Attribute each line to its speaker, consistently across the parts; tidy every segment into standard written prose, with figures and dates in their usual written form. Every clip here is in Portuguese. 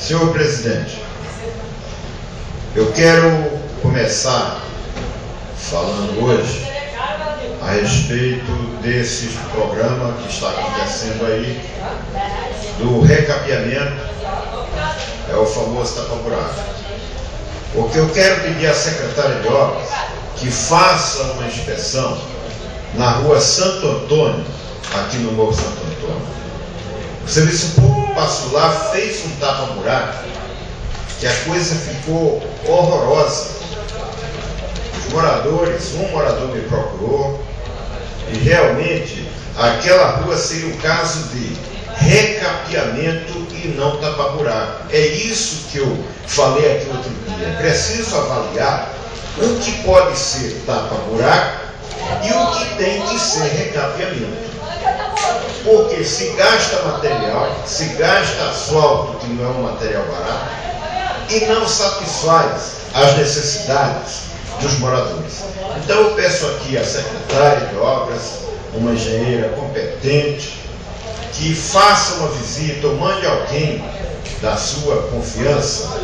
Speaker 1: Senhor presidente, eu quero começar falando hoje a respeito desse programa que está acontecendo aí, do recapeamento, é o famoso tapa-buraco. Porque eu quero pedir à secretária de obras que faça uma inspeção na rua Santo Antônio, aqui no Morro Santo Antônio. O Serviço Público passou lá, fez um tapa-buraco, que a coisa ficou horrorosa. Os moradores, um morador me procurou, e realmente aquela rua seria o caso de recapeamento e não tapa-buraco. É isso que eu falei aqui outro dia. É preciso avaliar o que pode ser tapa-buraco e o que tem que ser recapeamento. Porque se gasta material, se gasta asfalto, que não é um material barato, e não satisfaz as necessidades dos moradores. Então eu peço aqui à secretária de obras, uma engenheira competente, que faça uma visita ou mande alguém da sua confiança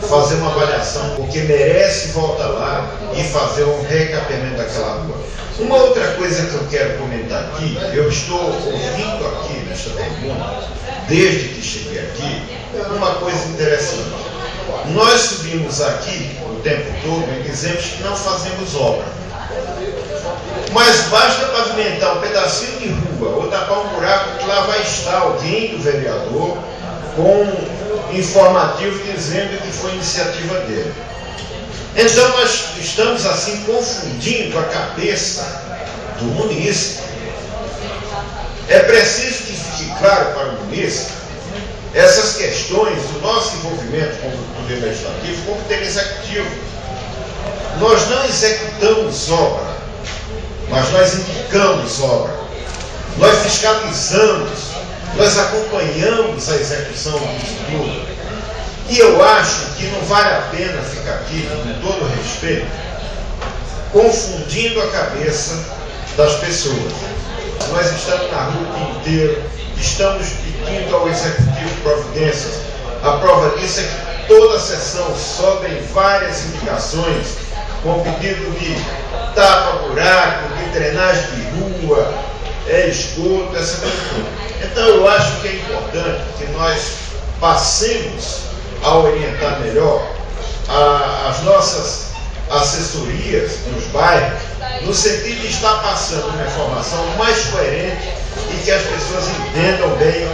Speaker 1: fazer uma avaliação, porque merece voltar lá e fazer um recapeamento daquela rua. Uma outra coisa que eu quero comentar aqui, eu estou ouvindo aqui nesta tribuna, desde que cheguei aqui, uma coisa interessante. Nós subimos aqui o tempo todo e dizemos que não fazemos obra. Mas basta pavimentar um pedacinho de rua ou tapar um buraco que lá vai estar alguém do vereador com um informativo dizendo que foi iniciativa dele. Então nós estamos assim confundindo a cabeça do munícipe. É preciso que fique claro para o munícipe essas questões do nosso envolvimento com o poder legislativo, com o poder executivo. Nós não executamos obra, mas nós indicamos obra. Nós fiscalizamos, nós acompanhamos a execução disso tudo. E eu acho que não vale a pena ficar aqui, com todo respeito, confundindo a cabeça das pessoas. Nós estamos na rua o dia inteiro, estamos pedindo ao Executivo providências. A prova disso é que toda a sessão sobem várias indicações com pedido de tapa-buraco, de drenagem de rua, esgoto, essa coisa toda. Então eu acho que é importante que nós passemos a orientar melhor as nossas assessorias nos bairros, no sentido de estar passando uma informação mais coerente e que as pessoas entendam bem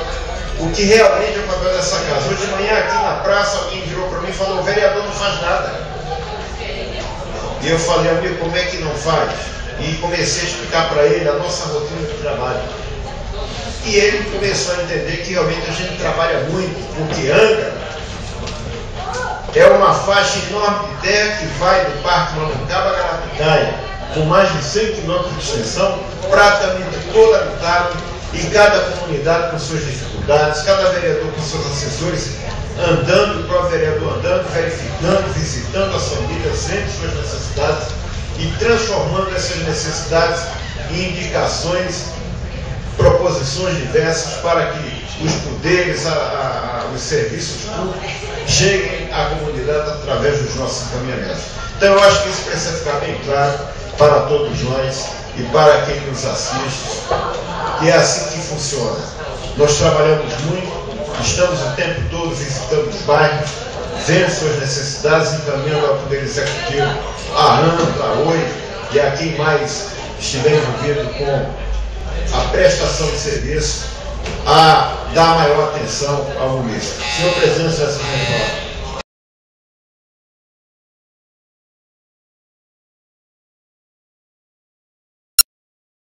Speaker 1: o que realmente é o papel dessa casa. Hoje de manhã aqui na praça alguém virou para mim e falou: o vereador não faz nada. E eu falei: amigo, como é que não faz? E comecei a explicar para ele a nossa rotina de trabalho. E ele começou a entender que realmente a gente trabalha muito, porque Angra é uma faixa enorme de terra que vai do Parque Mambucaba a Garapitaia, com mais de 100 quilômetros de extensão, praticamente toda habitada, e cada comunidade com suas dificuldades, cada vereador com seus assessores andando, o próprio vereador andando, verificando, visitando as famílias, vendo suas necessidades e transformando essas necessidades em indicações, proposições diversas para que os poderes, os serviços públicos cheguem à comunidade através dos nossos encaminhamentos. Então eu acho que isso precisa ficar bem claro para todos nós e para quem nos assiste, que é assim que funciona. Nós trabalhamos muito, estamos o tempo todo visitando os bairros, vendo suas necessidades, encaminhando ao Poder Executivo, a ANTA, a OI e a quem mais estiver envolvido com a prestação de serviço, a dar maior atenção ao município. Senhor presidente, essa é a minha palavra.